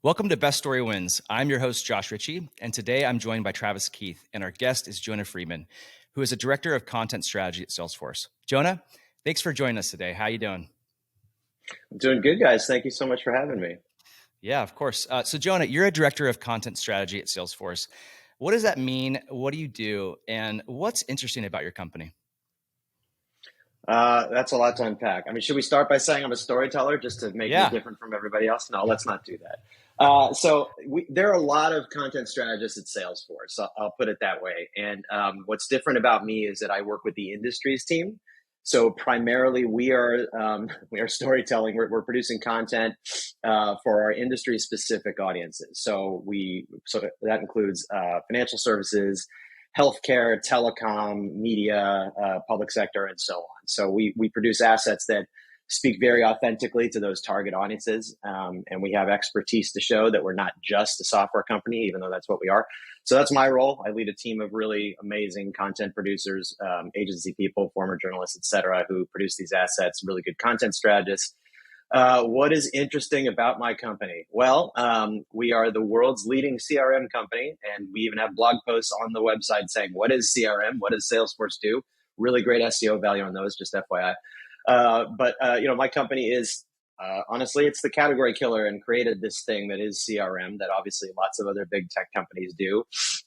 Welcome to Best Story Wins. I'm your host, Josh Ritchie, and today I'm joined by Travis Keith, and our guest is Jonah Freedman, who is a director of content strategy at Salesforce. Jonah, thanks for joining us today. How you doing? I'm doing good, guys. Thank you so much for having me. Yeah, of course. So Jonah, you're a director of content strategy at Salesforce. What does that mean? What do you do? And what's interesting about your company? That's a lot to unpack. I mean, should we start by saying I'm a storyteller just to make me different from everybody else? No, let's not do that. There are a lot of content strategists at Salesforce. I'll put it that way. And what's different about me is that I work with the industries team. So primarily, we are storytelling. We're producing content for our industry specific audiences. So that includes financial services, healthcare, telecom, media, public sector, and so on. So we produce assets that speak very authentically to those target audiences. And we have expertise to show that we're not just a software company, even though that's what we are. So that's my role. I lead a team of really amazing content producers, agency people, former journalists, et cetera, who produce these assets, really good content strategists. What is interesting about my company? Well, we are the world's leading CRM company, and we even have blog posts on the website saying, what is CRM? What does Salesforce do? Really great SEO value on those, just FYI. My company is, honestly, it's the category killer and created this thing that is CRM that obviously lots of other big tech companies do.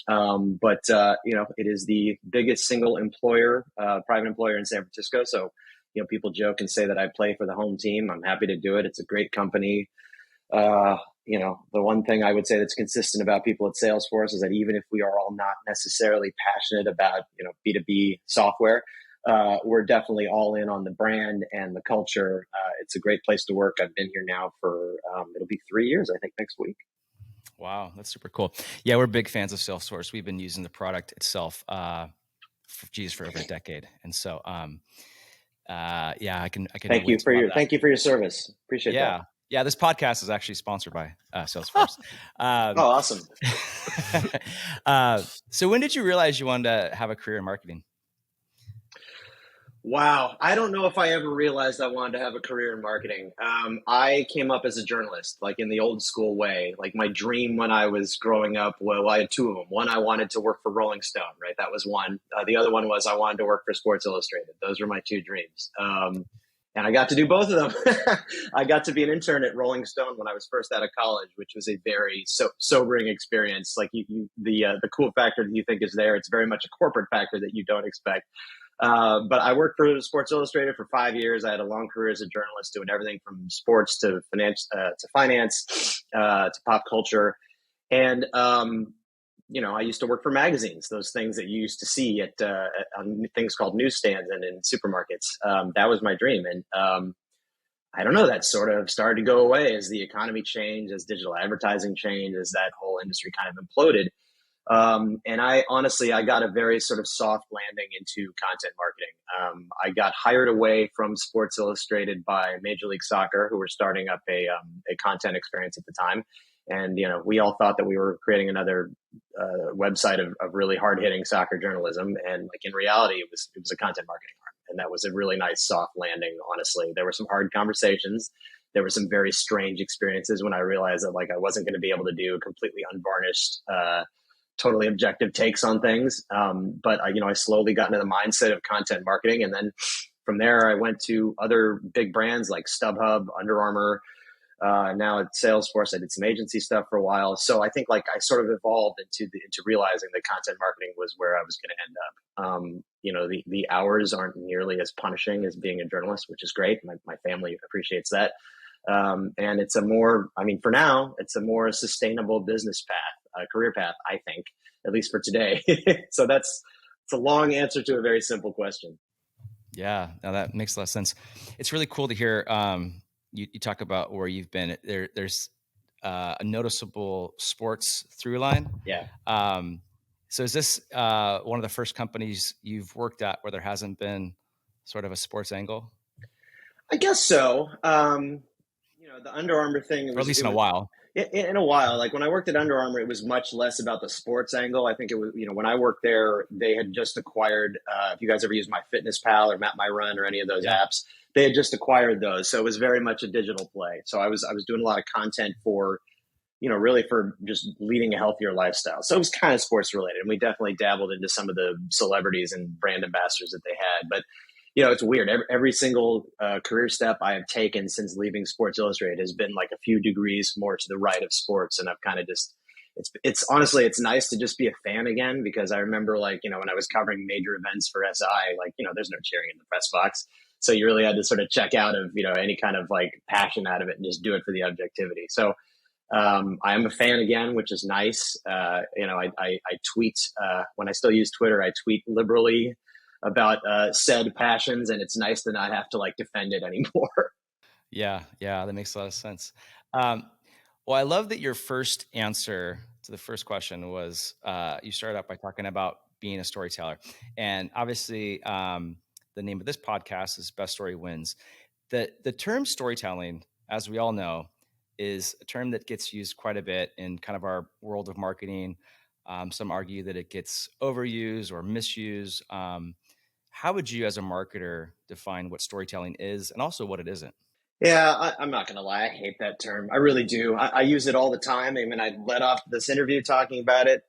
It is the biggest single employer, private employer in San Francisco. So, people joke and say that I play for the home team. I'm happy to do it. It's a great company. The one thing I would say that's consistent about people at Salesforce is that even if we are all not necessarily passionate about, B2B software, we're definitely all in on the brand and the culture. It's a great place to work. I've been here now for, it'll be 3 years, I think, next week. Wow, that's super cool. Yeah, we're big fans of Salesforce. We've been using the product itself for over a decade. And so, I can. Thank you for your service. Appreciate that. Yeah. This podcast is actually sponsored by Salesforce. Awesome. So when did you realize you wanted to have a career in marketing? Wow. I don't know if I ever realized I wanted to have a career in marketing. I came up as a journalist, like in the old school way. Like my dream when I was growing up, well, I had two of them. One, I wanted to work for Rolling Stone, right? That was one. The other one was I wanted to work for Sports Illustrated. Those were my two dreams. And I got to do both of them. I got to be an intern at Rolling Stone when I was first out of college, which was a very sobering experience. Like the cool factor that you think is there, it's very much a corporate factor that you don't expect. But I worked for Sports Illustrated for 5 years. I had a long career as a journalist doing everything from sports to finance to pop culture. And, I used to work for magazines, those things that you used to see on things called newsstands and in supermarkets. That was my dream. And I don't know, that sort of started to go away as the economy changed, as digital advertising changed, as that whole industry kind of imploded. And I got a very sort of soft landing into content marketing. I got hired away from Sports Illustrated by Major League Soccer, who were starting up a content experience at the time. And, we all thought that we were creating another website of really hard hitting soccer journalism. And like in reality, it was a content marketing arm. And that was a really nice soft landing. Honestly, there were some hard conversations. There were some very strange experiences when I realized that like I wasn't going to be able to do completely unvarnished, totally objective takes on things. But I slowly got into the mindset of content marketing. And then from there, I went to other big brands like StubHub, Under Armour. Now at Salesforce, I did some agency stuff for a while. So I think like I sort of evolved into realizing that content marketing was where I was going to end up. The hours aren't nearly as punishing as being a journalist, which is great. My family appreciates that. And it's for now, it's a more sustainable business path, career path, I think, at least for today. So it's a long answer to a very simple question. Yeah, no, that makes a lot of sense. It's really cool to hear you talk about where you've been. There's a noticeable sports through line. Yeah. So is this one of the first companies you've worked at where there hasn't been sort of a sports angle? I guess so. The Under Armour thing, or at least in a while. In a while, like when I worked at Under Armour, it was much less about the sports angle. I think it was, when I worked there, they had just acquired, if you guys ever use MyFitnessPal or MapMyRun or any of those apps, they had just acquired those. So it was very much a digital play. So I was doing a lot of content for really for just leading a healthier lifestyle. So it was kind of sports related. And we definitely dabbled into some of the celebrities and brand ambassadors that they had. But, it's weird. Every single career step I have taken since leaving Sports Illustrated has been like a few degrees more to the right of sports. And I've kind of just, it's honestly, it's nice to just be a fan again, because I remember like, when I was covering major events for SI, like, there's no cheering in the press box. So you really had to sort of check out of, any kind of like passion out of it and just do it for the objectivity. So I am a fan again, which is nice. I tweet when I still use Twitter. I tweet liberally about said passions, and it's nice to not have to like defend it anymore. Yeah, that makes a lot of sense. Well, I love that your first answer to the first question was you started out by talking about being a storyteller, and obviously the name of this podcast is Best Story Wins. The term storytelling, as we all know, is a term that gets used quite a bit in kind of our world of marketing. Some argue that it gets overused or misused. How would you, as a marketer, define what storytelling is and also what it isn't? Yeah, I'm not going to lie. I hate that term. I really do. I use it all the time. I mean, I led off this interview talking about it.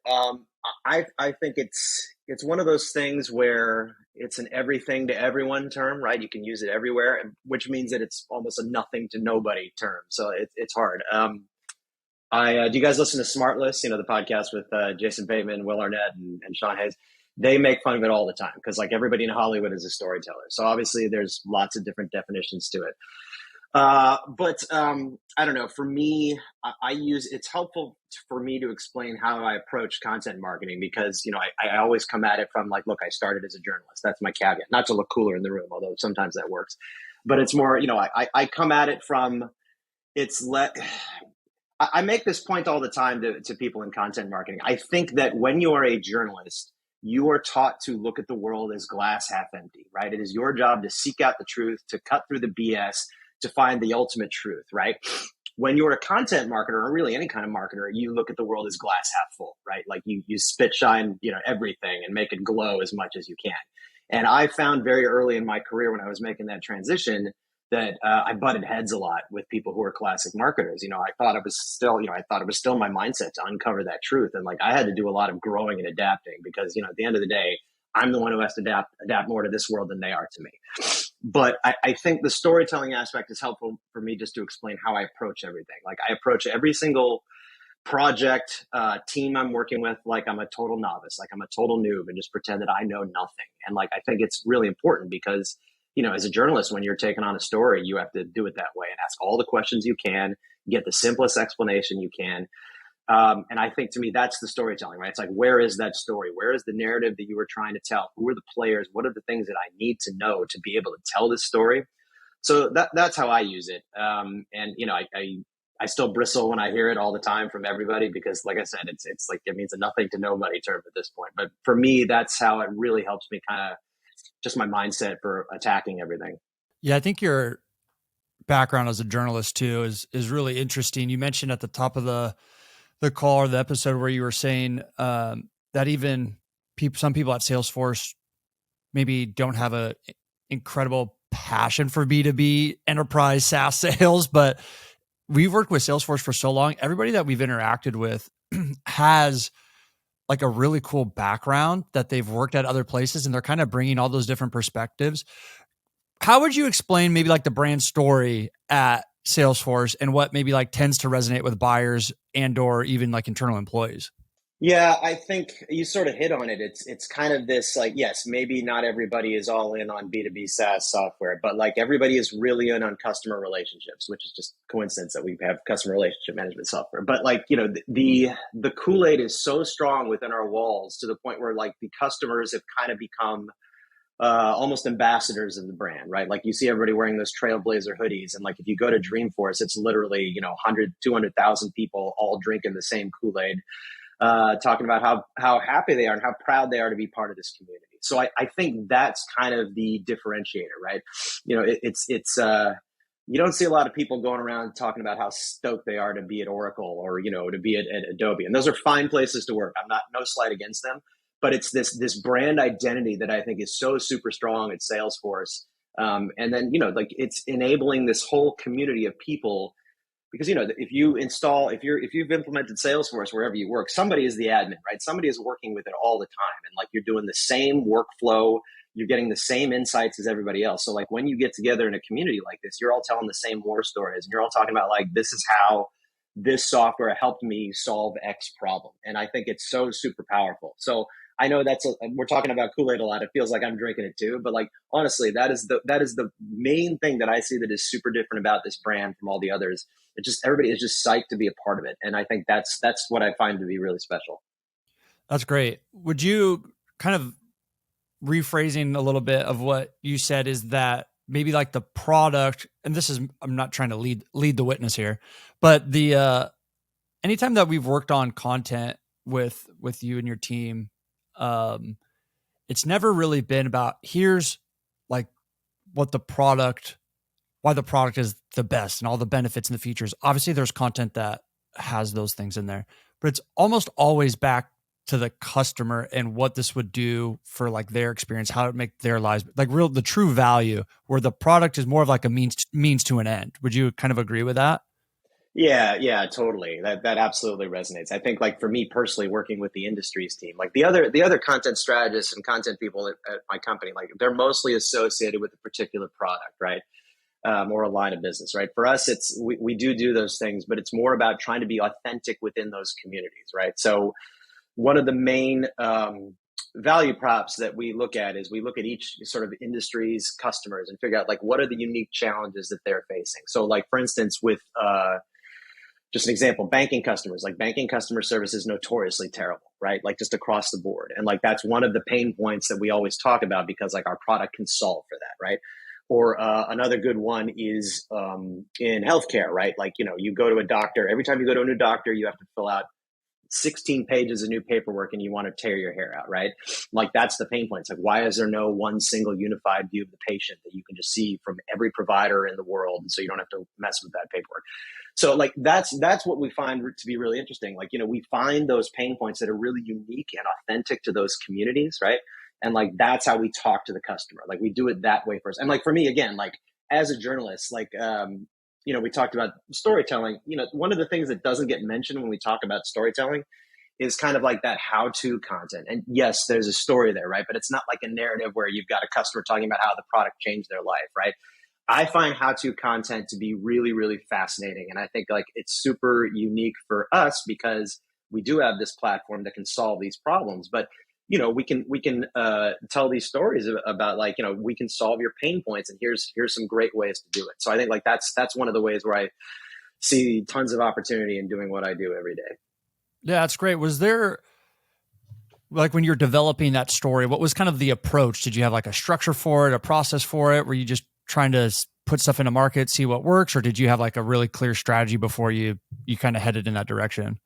I think it's one of those things where it's an everything to everyone term, right? You can use it everywhere, which means that it's almost a nothing to nobody term. So it's hard. Do you guys listen to Smart List? The podcast with Jason Bateman, Will Arnett, and Sean Hayes. They make fun of it all the time because like everybody in Hollywood is a storyteller. So obviously there's lots of different definitions to it. But I don't know. For me, it's helpful for me to explain how I approach content marketing because, I always come at it from like, look, I started as a journalist. That's my caveat, not to look cooler in the room, although sometimes that works. But it's more, I come at it from I make this point all the time to people in content marketing. I think that when you are a journalist, you are taught to look at the world as glass half empty, right? It is your job to seek out the truth, to cut through the BS, to find the ultimate truth, right? When you're a content marketer or really any kind of marketer, you look at the world as glass half full, right? Like you spit shine, everything and make it glow as much as you can. And I found very early in my career when I was making that transition that I butted heads a lot with people who were classic marketers. I thought it was still my mindset to uncover that truth. And like, I had to do a lot of growing and adapting because, at the end of the day, I'm the one who has to adapt more to this world than they are to me. But I think the storytelling aspect is helpful for me just to explain how I approach everything. Like I approach every single project, team I'm working with, like I'm a total novice, like I'm a total noob and just pretend that I know nothing. And like, I think it's really important because as a journalist, when you're taking on a story, you have to do it that way and ask all the questions you can, get the simplest explanation you can. And I think to me, that's the storytelling, right? It's like, where is that story? Where is the narrative that you were trying to tell? Who are the players? What are the things that I need to know to be able to tell this story? So that's how I use it. I still bristle when I hear it all the time from everybody because, like I said, it's like it means a nothing to nobody term at this point. But for me, that's how it really helps me kind of just my mindset for attacking everything. Yeah, I think your background as a journalist too is really interesting. You mentioned at the top of the call or the episode where you were saying that even some people at Salesforce maybe don't have a incredible passion for B2B enterprise SaaS sales, but we've worked with Salesforce for so long. Everybody that we've interacted with has like a really cool background that they've worked at other places and they're kind of bringing all those different perspectives. How would you explain maybe like the brand story at Salesforce and what maybe like tends to resonate with buyers and or even like internal employees? Yeah, I think you sort of hit on it. It's kind of this like, yes, maybe not everybody is all in on B2B SaaS software, but like everybody is really in on customer relationships, which is just coincidence that we have customer relationship management software. But like, the Kool-Aid is so strong within our walls to the point where like the customers have kind of become almost ambassadors of the brand, right? Like you see everybody wearing those Trailblazer hoodies. And like, if you go to Dreamforce, it's literally, 100, 200,000 people all drinking the same Kool-Aid, talking about how happy they are and how proud they are to be part of this community. So I think that's kind of the differentiator, right? It's you don't see a lot of people going around talking about how stoked they are to be at Oracle or, to be at Adobe. And those are fine places to work. I'm no slight against them. But it's this brand identity that I think is so super strong at Salesforce. And then, like it's enabling this whole community of people because, if you've implemented Salesforce wherever you work, somebody is the admin, right? Somebody is working with it all the time. And like, you're doing the same workflow, you're getting the same insights as everybody else. So like, when you get together in a community like this, you're all telling the same war stories, and you're all talking about like, this is how this software helped me solve X problem. And I think it's so super powerful. So I know we're talking about Kool-Aid a lot. It feels like I'm drinking it too, but like, honestly, that is the main thing that I see that is super different about this brand from all the others. It just, everybody is just psyched to be a part of it. And I think that's what I find to be really special. That's great. Would you, kind of rephrasing a little bit of what you said, is that maybe like the product, and this is, I'm not trying to lead the witness here, but the anytime that we've worked on content with you and your team, it's never really been about, here's like why the product is the best and all the benefits and the features. Obviously there's content that has those things in there, but it's almost always back to the customer and what this would do for like their experience, how it would make their lives, like the true value, where the product is more of like a means to an end. Would you kind of agree with that? Yeah, totally. That absolutely resonates. I think, like, for me personally, working with the industries team, like the other content strategists and content people at my company, like, they're mostly associated with a particular product, right? Or a line of business, right? For us, we do those things, but it's more about trying to be authentic within those communities, right? So one of the main value props that we look at is, we look at each sort of industry's customers and figure out like, what are the unique challenges that they're facing. So like, for instance, with just an example, banking customers, like, banking customer service is notoriously terrible, right? Like, just across the board. And like, that's one of the pain points that we always talk about, because like, our product can solve for that, right? Or another good one is in healthcare, right? Like, you go to a doctor, every time you go to a new doctor, you have to fill out 16 pages of new paperwork, and you want to tear your hair out, right? Like, that's the pain point. It's like, why is there no one single unified view of the patient that you can just see from every provider in the world, and so you don't have to mess with that paperwork? So like, that's what we find to be really interesting. Like, we find those pain points that are really unique and authentic to those communities, right? And like, that's how we talk to the customer. Like, we do it that way first. And like, for me, again, like, as a journalist, like, we talked about storytelling. One of the things that doesn't get mentioned when we talk about storytelling is kind of like that how-to content. And yes, there's a story there, right? But it's not like a narrative where you've got a customer talking about how the product changed their life, right? I find how-to content to be really, really fascinating. And I think like, it's super unique for us, because we do have this platform that can solve these problems. But we can tell these stories about like, we can solve your pain points, and here's some great ways to do it. So I think like, that's one of the ways where I see tons of opportunity in doing what I do every day. Yeah, that's great. Was there, like, when you're developing that story, what was kind of the approach? Did you have like a structure for it, a process for it? Were you just trying to put stuff in a market, see what works? Or did you have like a really clear strategy before you kind of headed in that direction?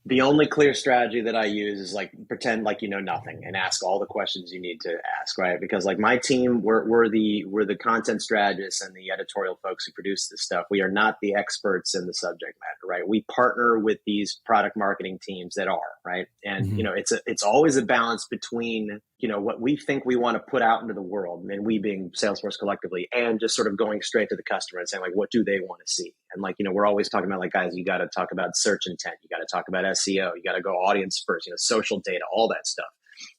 The only clear strategy that I use is like, pretend like you know nothing and ask all the questions you need to ask, right? Because like, my team, we're the content strategists and the editorial folks who produce this stuff. We are not the experts in the subject matter, right? We partner with these product marketing teams that are, right? And it's always a balance between what we think we want to put out into the world, and we being Salesforce collectively, and just sort of going straight to the customer and saying like, what do they want to see? And like, we're always talking about like, guys, you got to talk about search intent, you got to talk about SEO, you got to go audience first, social data, all that stuff.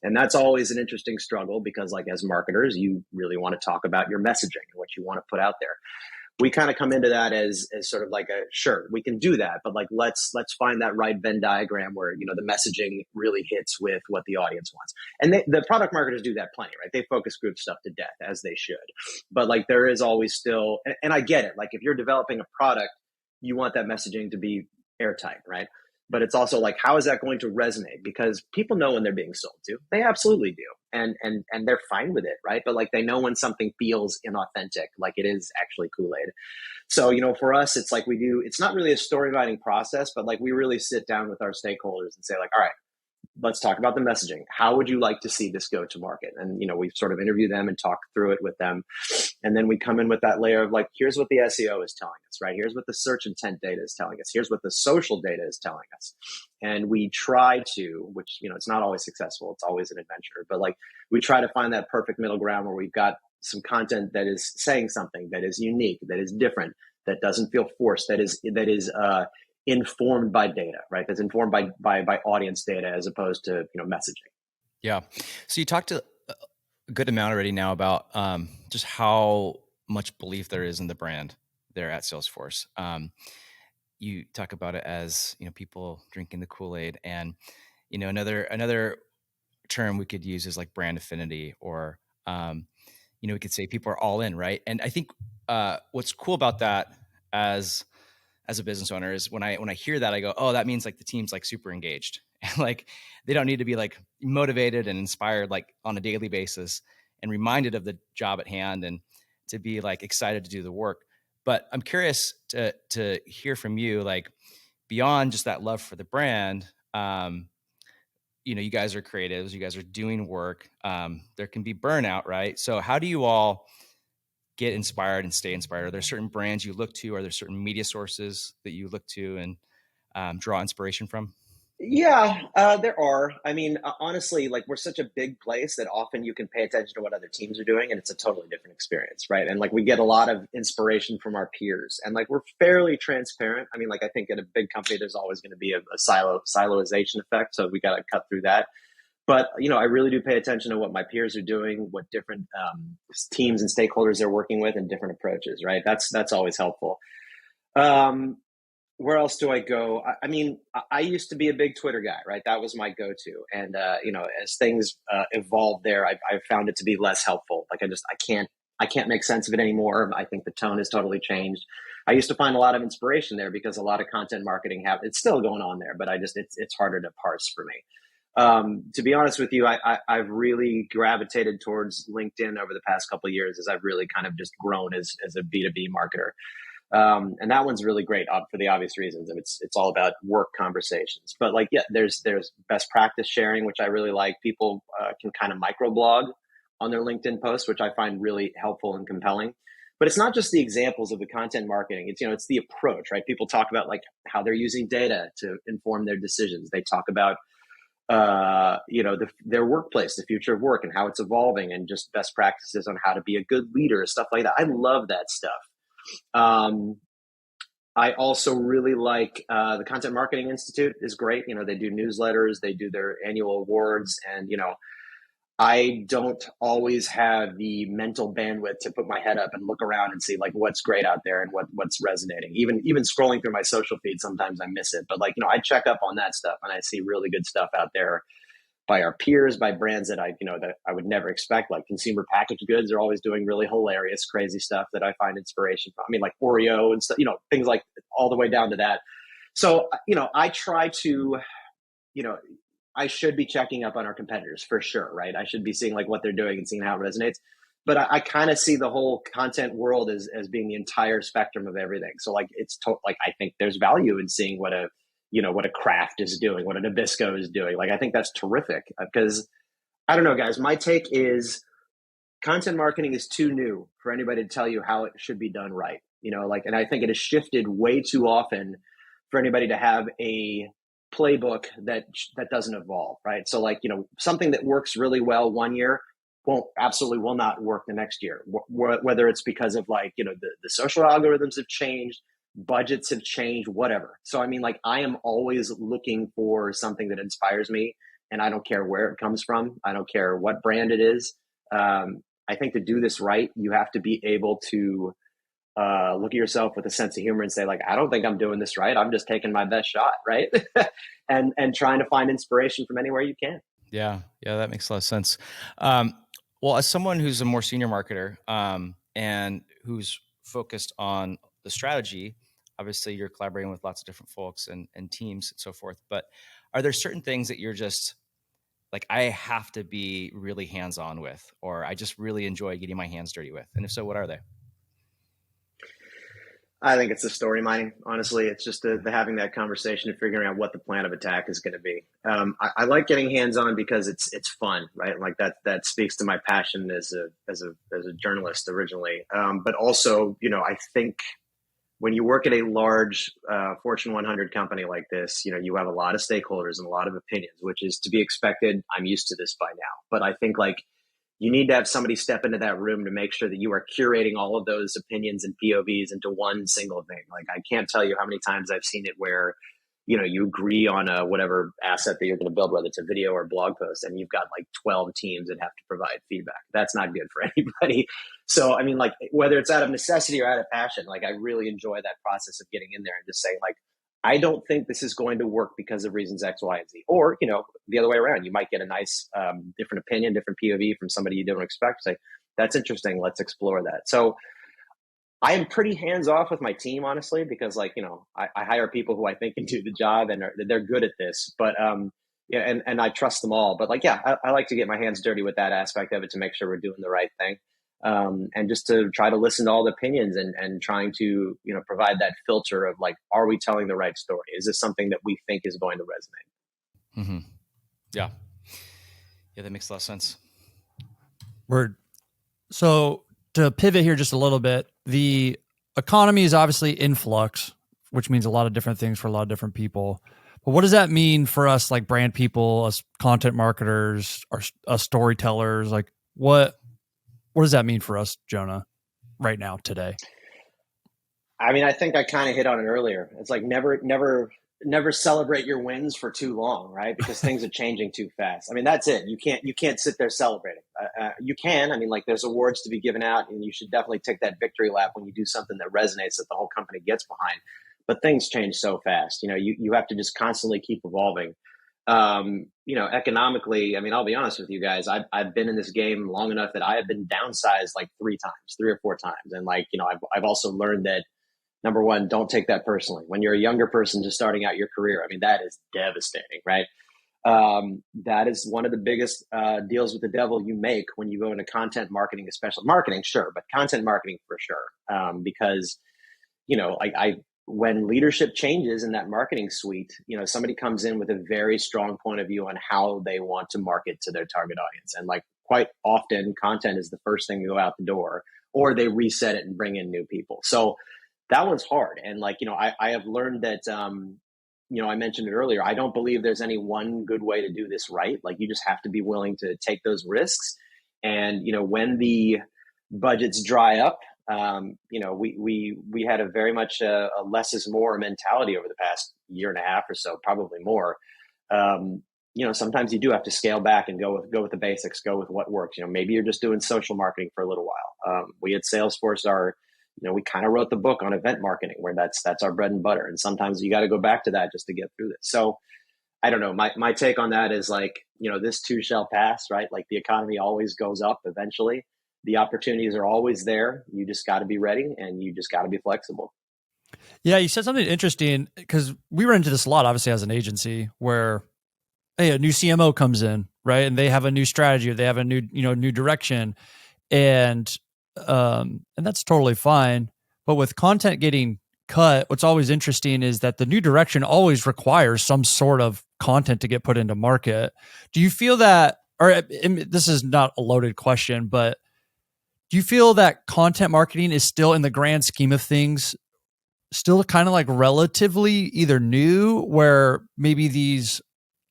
And that's always an interesting struggle, because like, as marketers, you really want to talk about your messaging and what you want to put out there. We kind of come into that as sort of like sure, we can do that, but like, let's find that right Venn diagram where, the messaging really hits with what the audience wants. And the product marketers do that plenty, right? They focus group stuff to death, as they should. But like, there is always still, and I get it. Like, if you're developing a product, you want that messaging to be airtight, right? But it's also like, how is that going to resonate? Because people know when they're being sold to. They absolutely do. And they're fine with it, right? But like, they know when something feels inauthentic, like it is actually Kool-Aid. So, for us, it's like, it's not really a story writing process, but like, we really sit down with our stakeholders and say like, all right, let's talk about the messaging. How would you like to see this go to market? And, we sort of interview them and talk through it with them. And then we come in with that layer of like, here's what the SEO is telling us, right? Here's what the search intent data is telling us. Here's what the social data is telling us. And we try to, which, it's not always successful. It's always an adventure, but like, we try to find that perfect middle ground where we've got some content that is saying something that is unique, that is different, that doesn't feel forced, that is informed by data, right? That's informed by audience data as opposed to messaging. Yeah. So you talked a good amount already now about just how much belief there is in the brand there at Salesforce. You talk about it as people drinking the Kool-Aid, and another term we could use is like brand affinity, or we could say people are all in, right? And I think what's cool about that as a business owner is when I hear that, I go, oh, that means like the team's like super engaged and like they don't need to be like motivated and inspired like on a daily basis and reminded of the job at hand and to be like excited to do the work. But I'm curious to hear from you, like beyond just that love for the brand. You guys are creatives, you guys are doing work. There can be burnout, right? So how do you all get inspired and stay inspired? Are there certain brands you look to? Are there certain media sources that you look to and draw inspiration from? Yeah, there are. I mean, honestly, like we're such a big place that often you can pay attention to what other teams are doing, and it's a totally different experience, right? And like we get a lot of inspiration from our peers, and like we're fairly transparent. I mean, like I think in a big company, there's always going to be a siloization effect, so we got to cut through that. But I really do pay attention to what my peers are doing, what different teams and stakeholders they're working with, and different approaches, right? That's always helpful. Where else do I go? I mean, I used to be a big Twitter guy, right? That was my go-to. And, as things evolved there, I've found it to be less helpful. Like I can't make sense of it anymore. I think the tone has totally changed. I used to find a lot of inspiration there because a lot of content marketing it's still going on there, but it's harder to parse for me. To be honest with you, I've really gravitated towards LinkedIn over the past couple of years as I've really kind of just grown as a B2B marketer. And that one's really great for the obvious reasons. And it's all about work conversations. But like, yeah, there's best practice sharing, which I really like. People can kind of microblog on their LinkedIn posts, which I find really helpful and compelling. But it's not just the examples of the content marketing. It's the approach, right? People talk about like how they're using data to inform their decisions. They talk about their workplace, the future of work, and how it's evolving, and just best practices on how to be a good leader, stuff like that. I love that stuff. I also really like the Content Marketing Institute is great. They do newsletters, they do their annual awards, and I don't always have the mental bandwidth to put my head up and look around and see like what's great out there and what's resonating. Even scrolling through my social feed, sometimes I miss it. But like I check up on that stuff, and I see really good stuff out there by our peers, by brands that that I would never expect, like consumer packaged goods are always doing really hilarious, crazy stuff that I find inspiration from. I mean, like Oreo and stuff, things like all the way down to that. So, I try to, I should be checking up on our competitors for sure, right? I should be seeing like what they're doing and seeing how it resonates. But I kind of see the whole content world as being the entire spectrum of everything. So like, I think there's value in seeing what a Kraft is doing, what a Nabisco is doing. Like, I think that's terrific because I don't know, guys, my take is content marketing is too new for anybody to tell you how it should be done right. And I think it has shifted way too often for anybody to have a playbook that doesn't evolve, right? So like, something that works really well one year absolutely will not work the next year, whether it's because of like, the social algorithms have changed, budgets have changed, whatever. So, I mean, like I am always looking for something that inspires me, and I don't care where it comes from. I don't care what brand it is. I think to do this right, you have to be able to look at yourself with a sense of humor and say like, I don't think I'm doing this right. I'm just taking my best shot. Right. and trying to find inspiration from anywhere you can. Yeah. That makes a lot of sense. Well, as someone who's a more senior marketer and who's focused on the strategy, obviously you're collaborating with lots of different folks and teams and so forth, but are there certain things that you're just like, I have to be really hands-on with, or I just really enjoy getting my hands dirty with? And if so, what are they? I think it's the story mining. Honestly, it's just the having that conversation and figuring out what the plan of attack is going to be. I like getting hands-on because it's fun, right? Like that speaks to my passion as a journalist originally. But also, I think when you work at a large Fortune 100 company like this, you have a lot of stakeholders and a lot of opinions, which is to be expected. I'm used to this by now. But I think like you need to have somebody step into that room to make sure that you are curating all of those opinions and POVs into one single thing. Like, I can't tell you how many times I've seen it where, you agree on a whatever asset that you're going to build, whether it's a video or blog post, and you've got like 12 teams that have to provide feedback. That's not good for anybody. So, I mean, like, whether it's out of necessity or out of passion, like, I really enjoy that process of getting in there and just saying, like, I don't think this is going to work because of reasons X, Y, and Z. Or, the other way around, you might get a nice different opinion, different POV from somebody you don't expect. Say, that's interesting. Let's explore that. So I am pretty hands off with my team, honestly, because I hire people who I think can do the job and they're good at this. But yeah, and I trust them all. But I like to get my hands dirty with that aspect of it to make sure we're doing the right thing. And just to try to listen to all the opinions and trying to, provide that filter of like, are we telling the right story? Is this something that we think is going to resonate? Mm-hmm. Yeah. Yeah, that makes a lot of sense. Word. So to pivot here just a little bit, the economy is obviously in flux, which means a lot of different things for a lot of different people. But what does that mean for us, like brand people, us content marketers, or us storytellers? Like what does that mean for us, Jonah, right now, today? I mean, I think I kind of hit on it earlier. It's like never celebrate your wins for too long, right? Because things are changing too fast. I mean, that's it. You can't sit there celebrating. You can. I mean, like, there's awards to be given out, and you should definitely take that victory lap when you do something that resonates, that the whole company gets behind. But things change so fast. You have to just constantly keep evolving. Economically, I mean, I'll be honest with you guys. I've been in this game long enough that I have been downsized like 3 or 4 times, and I've also learned that, number one, don't take that personally. When you're a younger person just starting out your career, I mean, that is devastating, right? That is one of the biggest deals with the devil you make when you go into content marketing, especially marketing, sure, but content marketing for sure. Because, when leadership changes in that marketing suite, somebody comes in with a very strong point of view on how they want to market to their target audience. And like, quite often, content is the first thing to go out the door, or they reset it and bring in new people. So that one's hard. And I have learned that, I mentioned it earlier, I don't believe there's any one good way to do this right. Like, you just have to be willing to take those risks. And, when the budgets dry up, we had a very much a less is more mentality over the past year and a half or so, probably more. Sometimes you do have to scale back and go with the basics, go with what works. Maybe you're just doing social marketing for a little while. We at Salesforce we kind of wrote the book on event marketing, where that's our bread and butter. And sometimes you got to go back to that just to get through this. So I don't know. My take on that is like, this too shall pass, right? Like, the economy always goes up eventually. The opportunities are always there. You just got to be ready, and you just got to be flexible. Yeah, you said something interesting, because we run into this a lot, obviously, as an agency, where a new CMO comes in, right, and they have a new strategy, or they have a new new direction, and that's totally fine. But with content getting cut, what's always interesting is that the new direction always requires some sort of content to get put into market. Do you feel that, or this is not a loaded question, but do you feel that content marketing is still, in the grand scheme of things, still kind of like relatively either new, where maybe these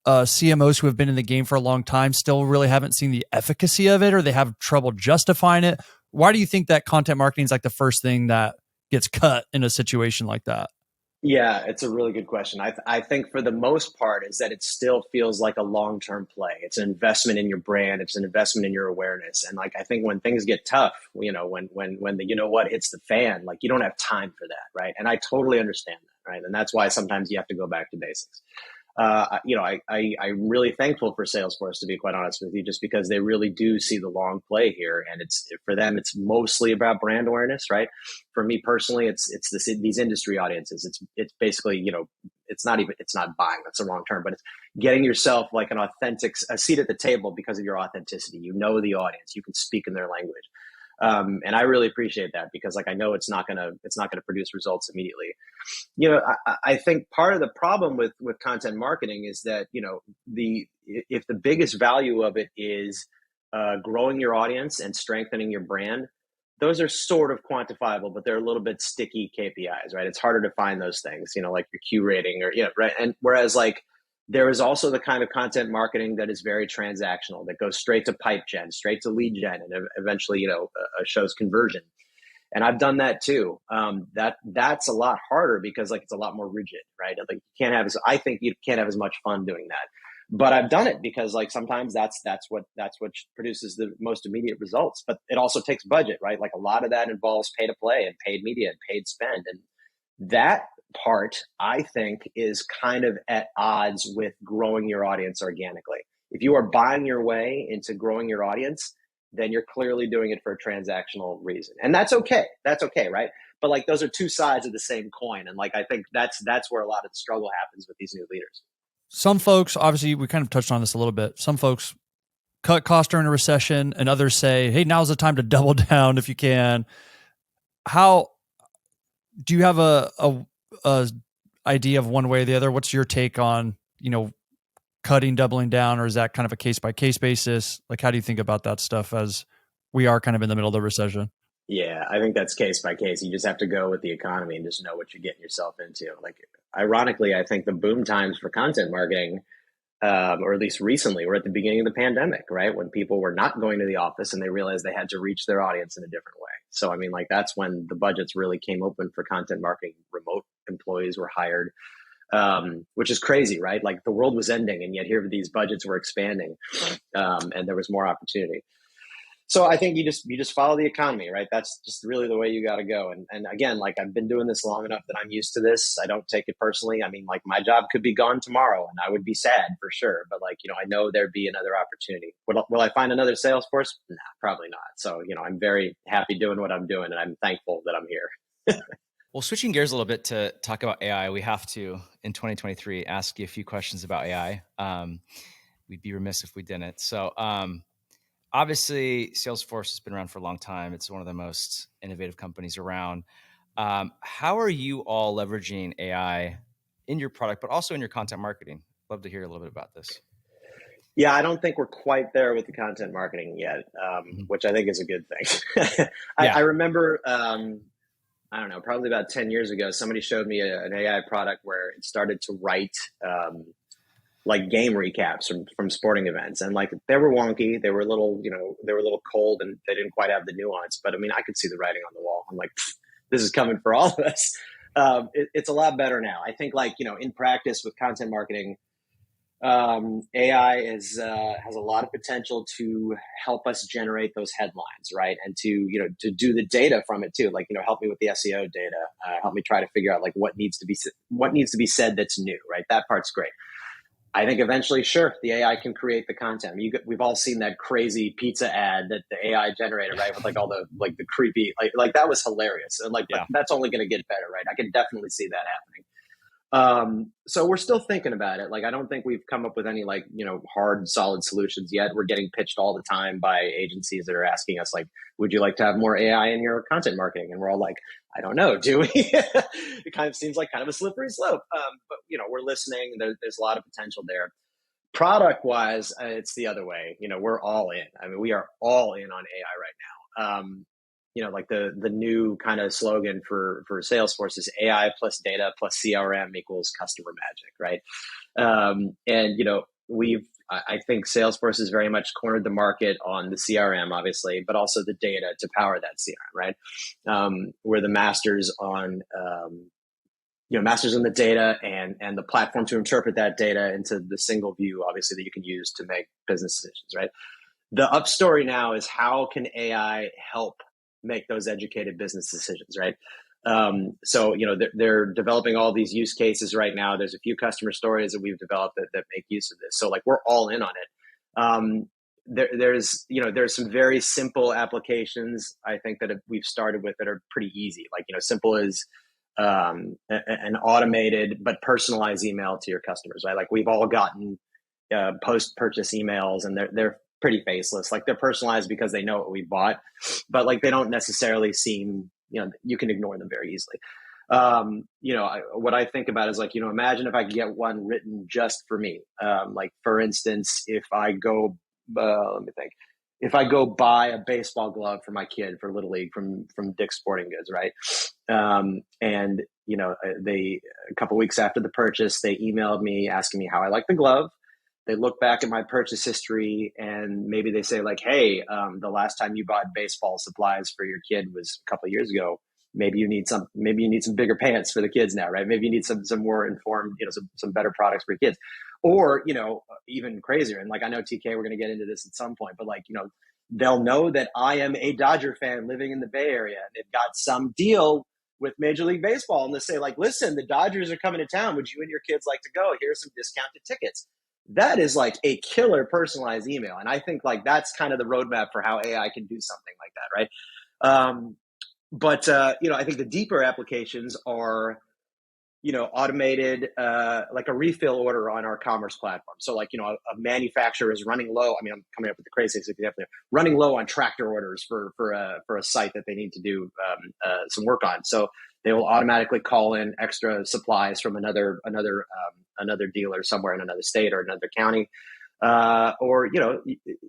CMOs who have been in the game for a long time still really haven't seen the efficacy of it, or they have trouble justifying it? Why do you think that content marketing is like the first thing that gets cut in a situation like that? Yeah, it's a really good question. I think for the most part is that it still feels like a long-term play. It's an investment in your brand. It's an investment in your awareness. And like, I think when things get tough, when the what hits the fan, like, you don't have time for that, right? And I totally understand that, right? And that's why sometimes you have to go back to basics. I'm really thankful for Salesforce, to be quite honest with you, just because they really do see the long play here, and for them, it's mostly about brand awareness, right? For me personally, it's these industry audiences. It's basically, it's not buying. That's the wrong term, but it's getting yourself like a seat at the table because of your authenticity. You know the audience, you can speak in their language. And I really appreciate that, because like, I know it's not gonna produce results immediately. I think part of the problem with content marketing is that, if the biggest value of it is growing your audience and strengthening your brand, those are sort of quantifiable, but they're a little bit sticky KPIs, right? It's harder to find those things, like your Q rating or, right. And whereas like There is also the kind of content marketing that is very transactional, that goes straight to pipe gen, straight to lead gen, and eventually, shows conversion. And I've done that too. That's a lot harder because like it's a lot more rigid, right? Like I think you can't have as much fun doing that. But I've done it because like sometimes that's what produces the most immediate results. But it also takes budget, right? Like a lot of that involves pay to play and paid media and paid spend. And that part, I think, is kind of at odds with growing your audience organically. If you are buying your way into growing your audience, then you're clearly doing it for a transactional reason. And that's okay. That's okay, right? But like those are two sides of the same coin. And like I think that's where a lot of the struggle happens with these new leaders. Some folks, obviously, we kind of touched on this a little bit. Some folks cut costs during a recession, and others say, hey, now's the time to double down if you can. How do you have a idea of one way or the other? What's your take on, cutting, doubling down, or is that kind of a case-by-case basis? Like, how do you think about that stuff as we are kind of in the middle of the recession? Yeah, I think that's case by case. You just have to go with the economy and just know what you're getting yourself into. Like, ironically, I think the boom times for content marketing, or at least recently, were at the beginning of the pandemic, right? When people were not going to the office and they realized they had to reach their audience in a different way. So, I mean, like that's when the budgets really came open for content marketing. Remote employees were hired. Which is crazy, right? Like the world was ending, and yet here these budgets were expanding, and there was more opportunity. So I think you just follow the economy, right? That's just really the way you got to go. And again, like I've been doing this long enough that I'm used to this. I don't take it personally. I mean, like my job could be gone tomorrow, and I would be sad for sure. But like I know there'd be another opportunity. Will I find another Salesforce? Nah, probably not. So I'm very happy doing what I'm doing, and I'm thankful that I'm here. Well, switching gears a little bit to talk about AI, we have to, in 2023, ask you a few questions about AI. We'd be remiss if we didn't. So obviously, Salesforce has been around for a long time. It's one of the most innovative companies around. How are you all leveraging AI in your product, but also in your content marketing? Love to hear a little bit about this. Yeah, I don't think we're quite there with the content marketing yet, which I think is a good thing. I remember... I don't know, probably about 10 years ago, somebody showed me an AI product where it started to write like game recaps from sporting events. And like they were wonky, they were a little, they were a little cold, and they didn't quite have the nuance. But I mean, I could see the writing on the wall. I'm like, this is coming for all of us. It's a lot better now. I think like, in practice with content marketing, AI has a lot of potential to help us generate those headlines, right? And to do the data from it too, like help me with the SEO data, help me try to figure out like what needs to be said that's new, right? That part's great. I think eventually, sure, the AI can create the content. We've all seen that crazy pizza ad that the AI generated, right? With like all the like the creepy like that was hilarious, and like that's only going to get better, right? I can definitely see that happening. So we're still thinking about it. Like, I don't think we've come up with any like, hard, solid solutions yet. We're getting pitched all the time by agencies that are asking us like, would you like to have more AI in your content marketing? And we're all like, I don't know, do we? It kind of seems like kind of a slippery slope. But we're listening. There's a lot of potential there. Product wise, it's the other way. We're all in. I mean, we are all in on AI right now. Like the new kind of slogan for Salesforce is AI plus data plus CRM equals customer magic, right? I think Salesforce has very much cornered the market on the CRM, obviously, but also the data to power that CRM, right? We're the masters on, masters in the data and the platform to interpret that data into the single view, obviously, that you can use to make business decisions, right? The up story now is how can AI help make those educated business decisions, right? So, they're developing all these use cases right now. There's a few customer stories that we've developed that make use of this. So like, we're all in on it. There's some very simple applications, I think, that we've started with that are pretty easy. Like, simple as an automated but personalized email to your customers, right? Like we've all gotten post-purchase emails, and they're pretty faceless. Like they're personalized because they know what we bought, but like they don't necessarily seem, you can ignore them very easily. What I think about is like, imagine if I could get one written just for me. Like for instance, if I go, let me think, if I go buy a baseball glove for my kid for Little League from Dick's Sporting Goods, right? And a couple weeks after the purchase, they emailed me asking me how I like the glove. They look back at my purchase history and maybe they say like, hey, the last time you bought baseball supplies for your kid was a couple of years ago. Maybe you need some bigger pants for the kids now, right? Maybe you need some more informed, some better products for your kids. Or, even crazier. And like, I know TK, we're going to get into this at some point, but like, they'll know that I am a Dodger fan living in the Bay Area. And they've got some deal with Major League Baseball. And they say like, listen, the Dodgers are coming to town. Would you and your kids like to go? Here's some discounted tickets. That is like a killer personalized email. And I think like that's kind of the roadmap for how AI can do something like that, right? But I think the deeper applications are, automated, like a refill order on our commerce platform. So like, a manufacturer is running low. I mean, I'm coming up with the craziest example here, running low on tractor orders for a site that they need to do some work on. So they will automatically call in extra supplies from another dealer somewhere in another state or another county. Or,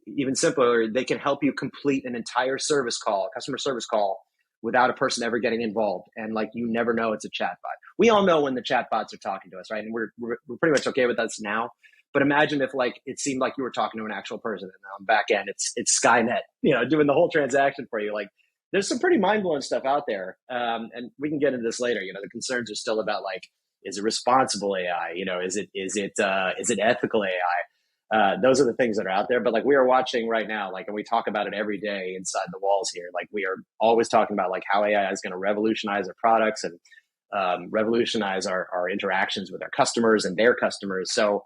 even simpler, they can help you complete an entire customer service call without a person ever getting involved. And like, you never know it's a chatbot. We all know when the chatbots are talking to us, right? And we're pretty much okay with us now. But imagine if like, it seemed like you were talking to an actual person and on back end, it's Skynet, doing the whole transaction for you. Like, there's some pretty mind-blowing stuff out there. And we can get into this later. The concerns are still about like, is it responsible AI? Is it ethical AI? Those are the things that are out there. But like, we are watching right now, like, and we talk about it every day inside the walls here. Like, we are always talking about like how AI is going to revolutionize our products and revolutionize our interactions with our customers and their customers. So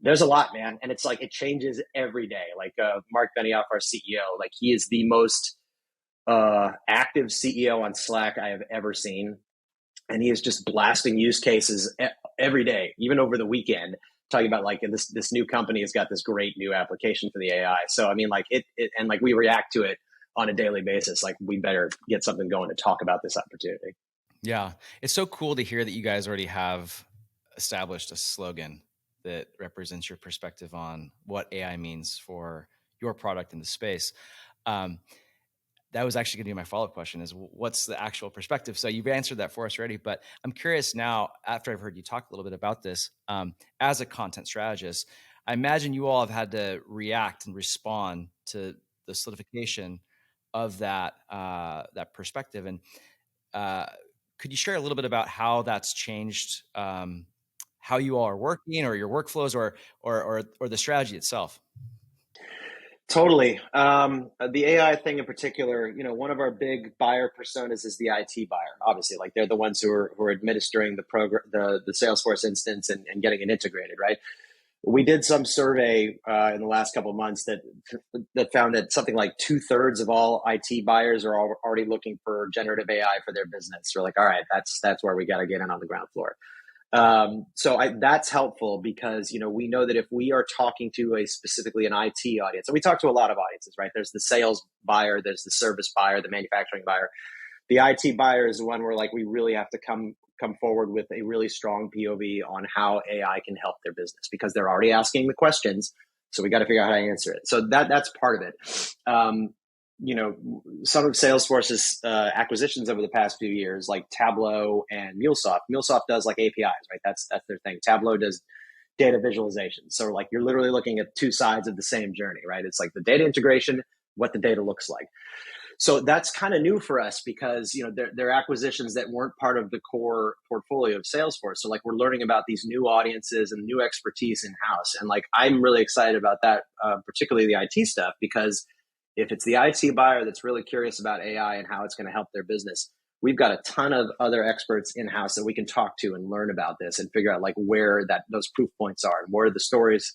there's a lot, man. And it's like, it changes every day. Like Mark Benioff, our CEO, like he is the most active CEO on Slack I have ever seen. And he is just blasting use cases every day, even over the weekend, talking about like this new company has got this great new application for the AI. So, I mean, like it and like we react to it on a daily basis. Like, we better get something going to talk about this opportunity. Yeah. It's so cool to hear that you guys already have established a slogan that represents your perspective on what AI means for your product in the space. That was actually going to be my follow-up question, is what's the actual perspective? So you've answered that for us already, but I'm curious now, after I've heard you talk a little bit about this, as a content strategist, I imagine you all have had to react and respond to the solidification of that perspective. And could you share a little bit about how that's changed, how you all are working, or your workflows, or the strategy itself? Totally. The AI thing in particular, one of our big buyer personas is the IT buyer. Obviously, like they're the ones who are administering the program, the Salesforce instance and getting it integrated, right? We did some survey in the last couple of months that found that something like 2/3 of all IT buyers are already looking for generative AI for their business. We're like, all right, that's where we got to get in on the ground floor. So that's helpful because, we know that if we are talking to specifically an IT audience, and we talk to a lot of audiences, right? There's the sales buyer, there's the service buyer, the manufacturing buyer. The IT buyer is the one where like, we really have to come forward with a really strong POV on how AI can help their business because they're already asking the questions. So we got to figure out how to answer it. So that's part of it. Some of Salesforce's acquisitions over the past few years, like Tableau and MuleSoft. MuleSoft does like APIs, right? That's their thing. Tableau does data visualization. So like, you're literally looking at two sides of the same journey, right? It's like the data integration, what the data looks like. So that's kind of new for us because, they're acquisitions that weren't part of the core portfolio of Salesforce. So like, we're learning about these new audiences and new expertise in-house. And like, I'm really excited about that, particularly the IT stuff, because if it's the IT buyer that's really curious about AI and how it's going to help their business, we've got a ton of other experts in-house that we can talk to and learn about this and figure out like where those proof points are and where the stories,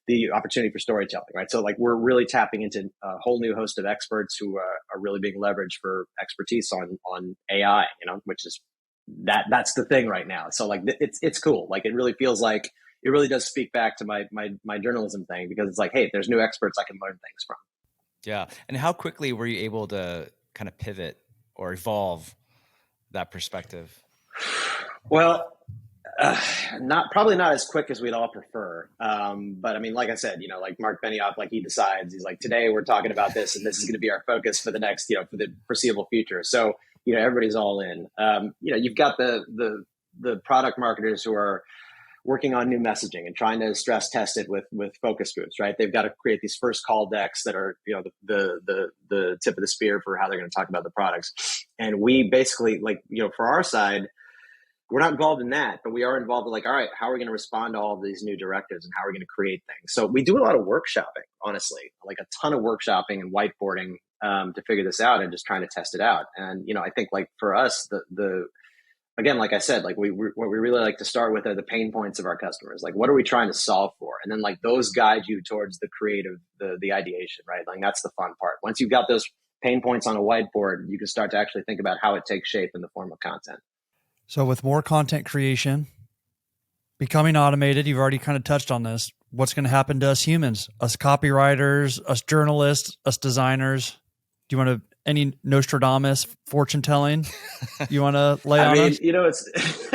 the opportunity for storytelling, right? So like, we're really tapping into a whole new host of experts who are really being leveraged for expertise on AI, which is that's the thing right now. So like, it's cool. Like, it really feels like it really does speak back to my journalism thing, because it's like, hey, there's new experts I can learn things from. Yeah. And how quickly were you able to kind of pivot or evolve that perspective? Well, probably not as quick as we'd all prefer. But I mean, like I said, like Mark Benioff, like he decides, he's like, today we're talking about this and this is going to be our focus for the next, for the foreseeable future. So everybody's all in. You've got the product marketers who are working on new messaging and trying to stress test it with focus groups, right? They've got to create these first call decks that are, the tip of the spear for how they're going to talk about the products. And we basically, for our side, we're not involved in that, but we are involved in all right, how are we going to respond to all of these new directives and how are we going to create things? So we do a lot of workshopping, honestly, like a ton of workshopping and whiteboarding to figure this out and just trying to test it out. And, I think for us, again, like I said, what we really like to start with are the pain points of our customers. Like, what are we trying to solve for? And then those guide you towards the creative, the ideation, right? That's the fun part. Once you've got those pain points on a whiteboard, you can start to actually think about how it takes shape in the form of content. So with more content creation becoming automated, you've already kind of touched on this. What's going to happen to us humans, us copywriters, us journalists, us designers? Do you want to, any Nostradamus fortune telling you want to lay on us? It's,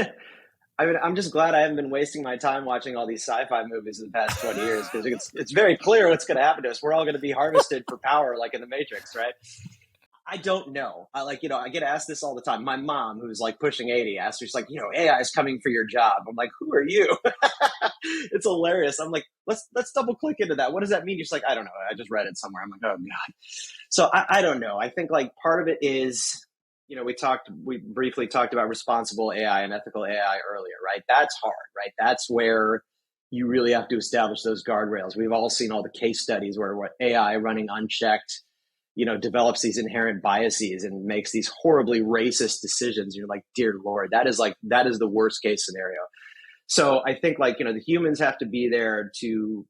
I'm just glad I haven't been wasting my time watching all these sci-fi movies in the past 20 years, because it's very clear what's going to happen to us. We're all going to be harvested for power, like in the Matrix, right? I don't know. I get asked this all the time. My mom, who's pushing 80, asks me, she's like, AI is coming for your job. I'm like, who are you? It's hilarious. I'm like, let's double click into that. What does that mean? She's like, I don't know. I just read it somewhere. I'm like, oh God. So I don't know. I think part of it is, we briefly talked about responsible AI and ethical AI earlier, right? That's hard, right? That's where you really have to establish those guardrails. We've all seen all the case studies where AI running unchecked, develops these inherent biases and makes these horribly racist decisions. You're like, dear Lord, that is the worst case scenario. So I think the humans have to be there to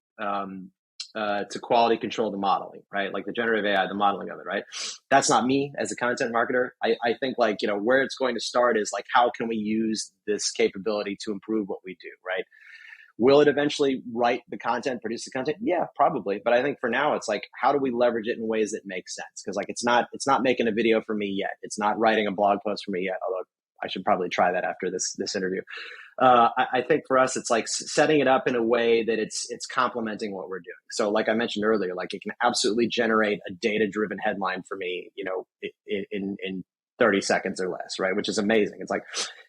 quality control the modeling, right? Like the generative AI, the modeling of it, right? That's not me as a content marketer. I think where it's going to start is how can we use this capability to improve what we do, right? Will it eventually write the content, produce the content? Yeah, probably. But I think for now, it's how do we leverage it in ways that make sense? Because it's not making a video for me yet. It's not writing a blog post for me yet. Although I should probably try that after this interview. I think for us, it's setting it up in a way that it's complementing what we're doing. So like I mentioned earlier, it can absolutely generate a data-driven headline for me, in 30 seconds or less, right? Which is amazing. It's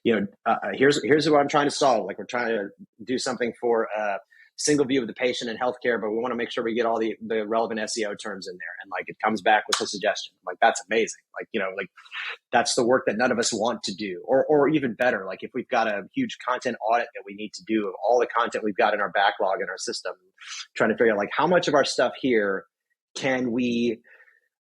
here's what I'm trying to solve. We're trying to do something for a single view of the patient in healthcare, but we want to make sure we get all the relevant SEO terms in there. And it comes back with a suggestion. That's amazing. That's the work that none of us want to do. Or even better, if we've got a huge content audit that we need to do of all the content we've got in our backlog in our system, trying to figure out how much of our stuff here can we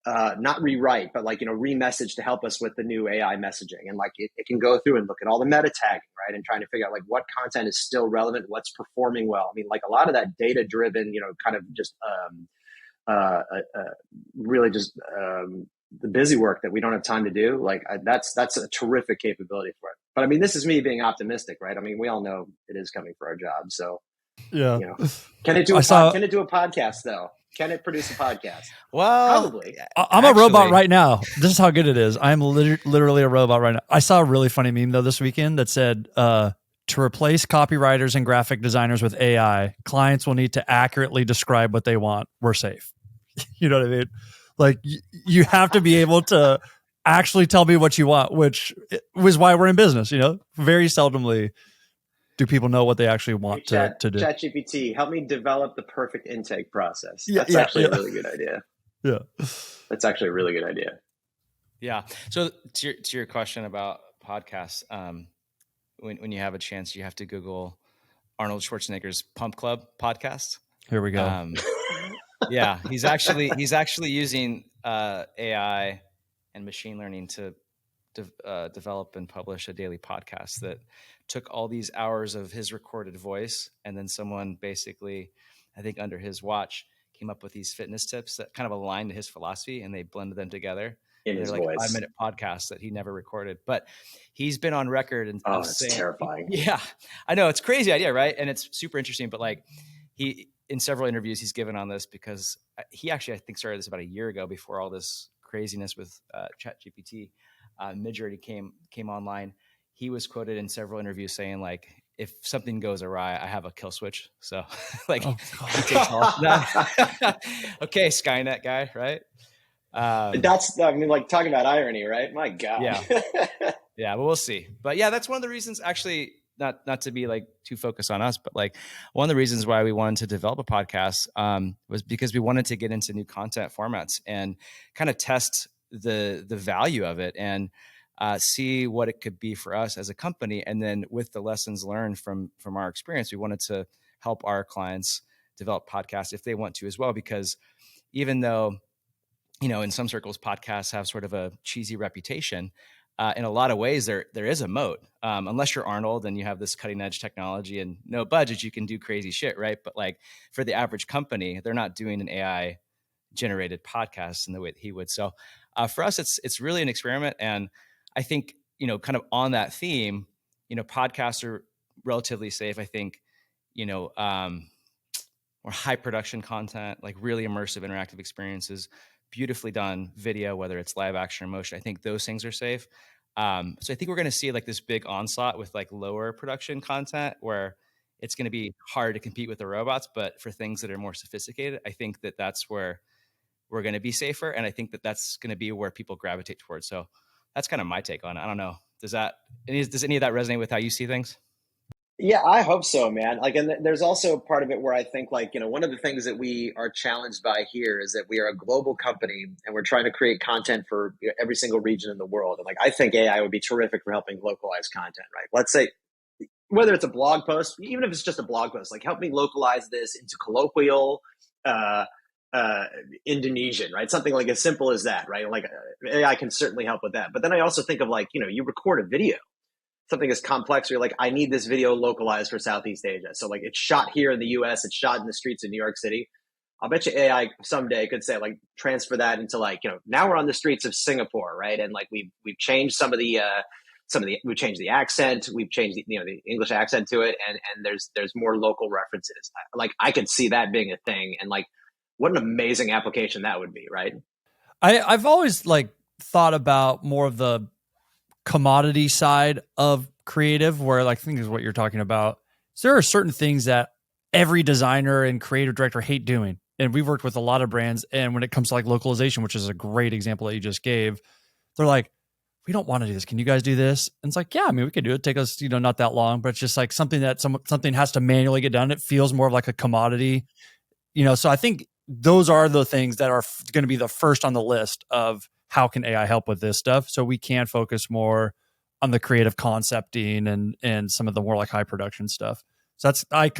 not rewrite, but remessage to help us with the new AI messaging. And it can go through and look at all the meta tagging, right? And trying to figure out what content is still relevant, what's performing well. I mean, a lot of that data driven, kind of just really just the busy work that we don't have time to do. That's a terrific capability for it. But I mean, this is me being optimistic, right? I mean, we all know it is coming for our job. So yeah, can it do a podcast though? Can it produce a podcast? Well, probably. I'm a robot right now. This is how good it is. I'm literally a robot right now. I saw a really funny meme though this weekend that said, to replace copywriters and graphic designers with AI, clients will need to accurately describe what they want. We're safe. You know what I mean? You have to be able to actually tell me what you want, which was why we're in business. Very seldomly do people know what they actually want to do. ChatGPT, help me develop the perfect intake process. That's actually a really good idea. Yeah. That's actually a really good idea. Yeah. So to your question about podcasts, when you have a chance, you have to Google Arnold Schwarzenegger's Pump Club podcast. Here we go. Yeah, he's actually using AI and machine learning to develop and publish a daily podcast that took all these hours of his recorded voice, and then someone basically, I think under his watch, came up with these fitness tips that kind of aligned to his philosophy, and they blended them together. In his voice. 5-minute podcasts that he never recorded, but he's been on record and saying, terrifying. Yeah, I know, it's a crazy idea, right? And it's super interesting, but he, in several interviews he's given on this, because he actually, I think, started this about a year ago before all this craziness with ChatGPT Midjourney came online. He was quoted in several interviews saying if something goes awry, I have a kill switch. So he takes all of that. Okay, Skynet guy, right? That's, I mean, like talking about irony, right? My God. Yeah. Yeah, but we'll see. But yeah, that's one of the reasons actually, not to be like too focused on us, but like one of the reasons why we wanted to develop a podcast was because we wanted to get into new content formats and kind of test the value of it and see what it could be for us as a company. And then with the lessons learned from our experience, we wanted to help our clients develop podcasts if they want to as well. Because even though, in some circles, podcasts have sort of a cheesy reputation. In a lot of ways, there is a moat. Unless you're Arnold and you have this cutting edge technology and no budget, you can do crazy shit, right? But like for the average company, they're not doing an AI generated podcast in the way that he would. So for us, it's really an experiment, and I think kind of on that theme, podcasts are relatively safe. I think or high production content, like really immersive interactive experiences, beautifully done video, whether it's live action or motion. I think those things are safe. So I think we're going to see like this big onslaught with like lower production content where it's going to be hard to compete with the robots. But for things that are more sophisticated, I think that that's where we're going to be safer. And I think that that's going to be where people gravitate towards. So that's kind of my take on it. I don't know. Does any of that resonate with how you see things? Yeah, I hope so, man. Like, and there's also part of it where I think, like, one of the things that we are challenged by here is that we are a global company and we're trying to create content for every single region in the world. And like, I think AI would be terrific for helping localize content, right? Let's say, whether it's a blog post, even if it's just a blog post, like help me localize this into colloquial, uh, Indonesian, right? Something like as simple as that, right? Like AI can certainly help with that. But then I also think of like, you record a video, something as complex where you're like, I need this video localized for Southeast Asia. So like it's shot here in the US, it's shot in the streets of New York City. I'll bet you AI someday could say like transfer that into like, now we're on the streets of Singapore, right? And like we've changed we've changed the accent, we've changed the English accent to it, and there's more local references. Like I could see that being a thing, and like what an amazing application that would be, right? I've always like thought about more of the commodity side of creative, where like I think is what you're talking about. So there are certain things that every designer and creative director hate doing. And we've worked with a lot of brands. And when it comes to like localization, which is a great example that you just gave, they're like, we don't want to do this. Can you guys do this? And it's like, yeah, I mean, we could do it. Take us, not that long, but it's just like something that something has to manually get done. It feels more of like a commodity, so I think those are the things that are going to be the first on the list of how can AI help with this stuff, so we can focus more on the creative concepting and some of the more like high production stuff. So that's I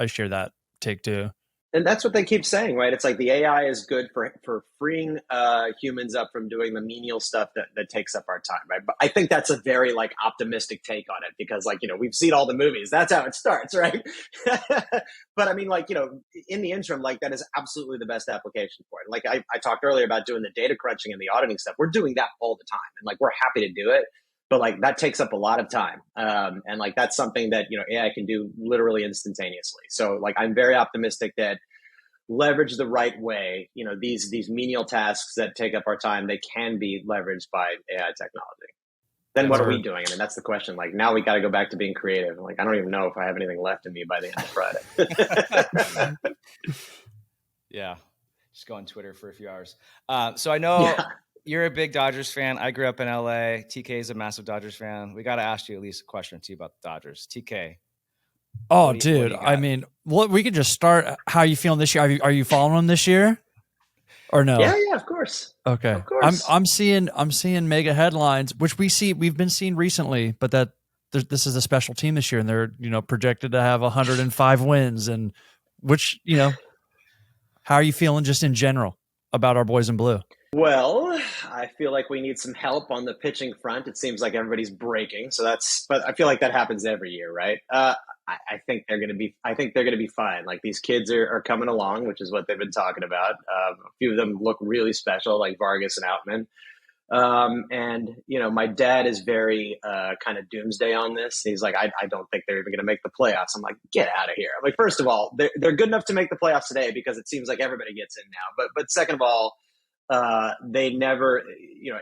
share that take too. And that's what they keep saying, right? It's like the AI is good for freeing humans up from doing the menial stuff that takes up our time, right? But I think that's a very like optimistic take on it because like, we've seen all the movies. That's how it starts, right? But I mean, like, in the interim, like that is absolutely the best application for it. Like I talked earlier about doing the data crunching and the auditing stuff. We're doing that all the time. And like, we're happy to do it. But like that takes up a lot of time. And like that's something that, AI can do literally instantaneously. So like I'm very optimistic that leverage the right way, these menial tasks that take up our time, they can be leveraged by AI technology. Then what are we doing? I mean, that's the question. Like now we got to go back to being creative. Like I don't even know if I have anything left in me by the end of Friday. Yeah. Just go on Twitter for a few hours. So I know you're a big Dodgers fan. I grew up in LA. TK is a massive Dodgers fan. We got to ask you at least a question or two about the Dodgers. TK. Oh, dude. I mean, we could just start. How are you feeling this year? Are you following them this year or no? Yeah, of course. Okay. Of course. I'm seeing mega headlines, which we've been seeing recently, but that this is a special team this year and they're, projected to have 105 wins and which, how are you feeling just in general about our boys in blue? Well, I feel like we need some help on the pitching front. It seems like everybody's breaking. but I feel like that happens every year, right? I think they're going to be fine. Like these kids are coming along, which is what they've been talking about. A few of them look really special, like Vargas and Outman. And my dad is very kind of doomsday on this. He's like, I don't think they're even going to make the playoffs. I'm like, get out of here. I'm like, first of all, they're good enough to make the playoffs today because it seems like everybody gets in now. But second of all, they never,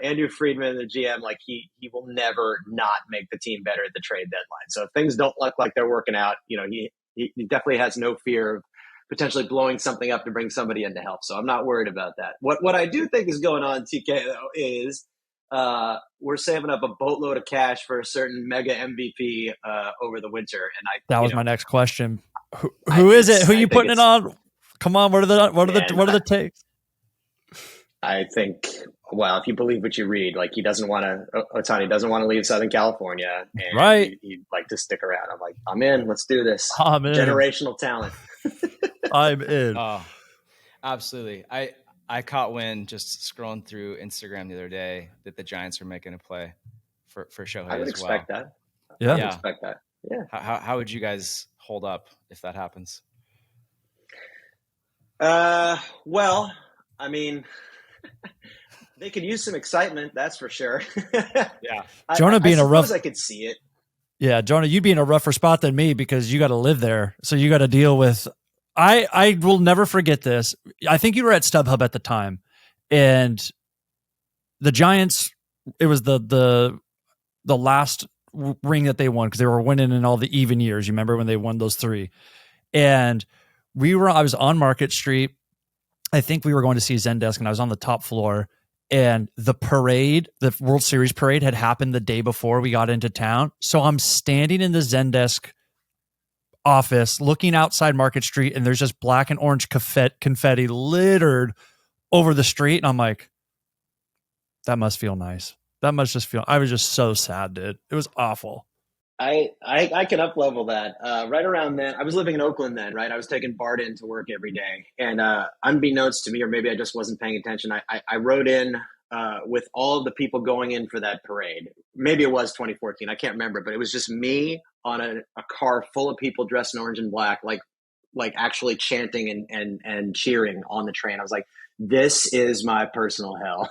Andrew Freedman, the GM, like he will never not make the team better at the trade deadline. So if things don't look like they're working out, he definitely has no fear of potentially blowing something up to bring somebody in to help. So I'm not worried about that. What I do think is going on, TK, though, is we're saving up a boatload of cash for a certain mega MVP over the winter. And that was my next question. Who is it? Who are you putting it on? Come on, what are the takes? I think, well, if you believe what you read, like Ohtani doesn't want to leave Southern California, and right? He'd like to stick around. I'm like, I'm in. Let's do this. I'm in. Generational talent. I'm in. Oh, absolutely. I caught wind just scrolling through Instagram the other day that the Giants are making a play for Shohei as well. I would expect that. Yeah. I would expect that. Yeah. How would you guys hold up if that happens? Well, I mean, they could use some excitement, that's for sure. Yeah. Jonah being a rough, I could see it. Yeah, Jonah, you being a rougher spot than me because you got to live there, so you got to deal with. I will never forget this. I think you were at StubHub at the time, and the Giants. It was the last ring that they won because they were winning in all the even years. You remember when they won those 3? And I was on Market Street. I think we were going to see Zendesk, and I was on the top floor. And the parade, the World Series parade, had happened the day before we got into town. So I'm standing in the Zendesk office looking outside Market Street, and there's just black and orange confetti littered over the street. And I'm like, that must feel nice. That must just feel, I was just so sad, dude. It was awful. I can up level that. Right around then, I was living in Oakland then, right? I was taking BART in to work every day. And unbeknownst to me, or maybe I just wasn't paying attention, I rode in with all of the people going in for that parade. Maybe it was 2014. I can't remember, but it was just me on a car full of people dressed in orange and black, like actually chanting and cheering on the train. I was like, this is my personal hell.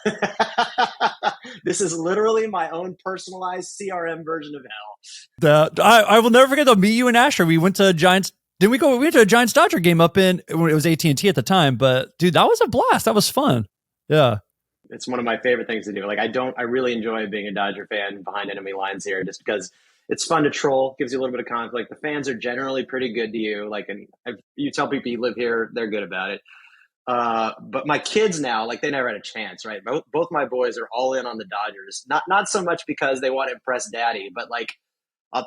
This is literally my own personalized CRM version of hell. I will never forget though. Me, you, and Asher, we went to a Giants. Didn't we go? We went to a Giants Dodger game up in when it was AT&T at the time. But dude, that was a blast. That was fun. Yeah, it's one of my favorite things to do. Like I really enjoy being a Dodger fan behind enemy lines here, just because it's fun to troll. Gives you a little bit of conflict. The fans are generally pretty good to you. Like, and if you tell people you live here, they're good about it. But my kids now, like, they never had a chance, right? Both my boys are all in on the Dodgers. Not so much because they want to impress daddy, but like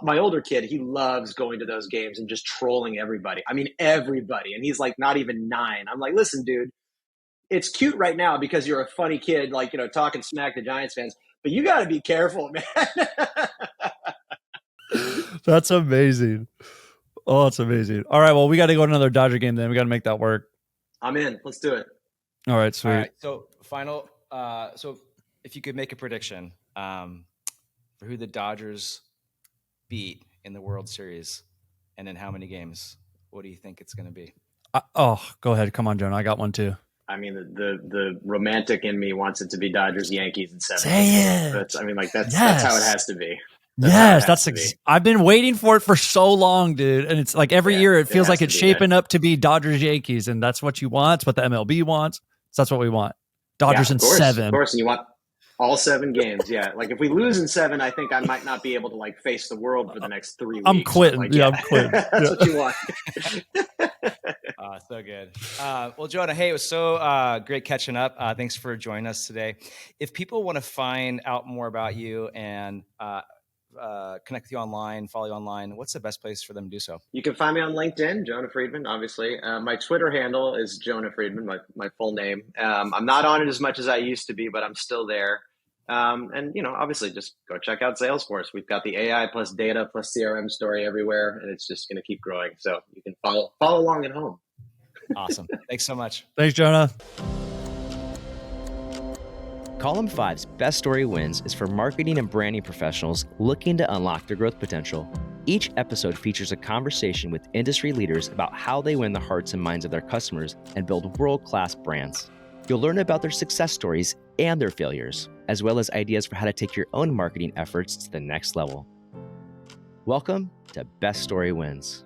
my older kid, he loves going to those games and just trolling everybody. I mean, everybody. And he's like not even 9. I'm like, listen, dude, it's cute right now because you're a funny kid, like, talking smack to Giants fans, but you got to be careful, man. That's amazing. Oh, it's amazing. All right. Well, we got to go to another Dodger game then. We got to make that work. I'm in. Let's do it. All right, sweet. All right, so final. So if you could make a prediction for who the Dodgers beat in the World Series, and in how many games, what do you think it's going to be? Go ahead. Come on, Jonah. I got one too. I mean, the romantic in me wants it to be Dodgers Yankees in 7. Say it. That's how it has to be. I've been waiting for it for so long, dude. And it's like every year it feels like it's shaping up to be Dodgers Yankees, and that's what you want. It's what the MLB wants. So that's what we want. Dodgers in 7. Of course, and you want all 7 games. Yeah, like if we lose in 7, I think I might not be able to like face the world for the next 3 weeks. I'm quitting. Like, I'm quitting. That's what you want. So good. Well, Jonah, hey, it was so great catching up. Thanks for joining us today. If people want to find out more about you and connect with you online, follow you online, what's the best place for them to do so? You can find me on LinkedIn, Jonah Freedman, obviously. My Twitter handle is Jonah Freedman, my full name. I'm not on it as much as I used to be, but I'm still there. And, obviously just go check out Salesforce. We've got the AI plus data plus CRM story everywhere, and it's just going to keep growing. So you can follow along at home. Awesome. Thanks so much. Thanks, Jonah. Column 5's Best Story Wins is for marketing and branding professionals looking to unlock their growth potential. Each episode features a conversation with industry leaders about how they win the hearts and minds of their customers and build world-class brands. You'll learn about their success stories and their failures, as well as ideas for how to take your own marketing efforts to the next level. Welcome to Best Story Wins.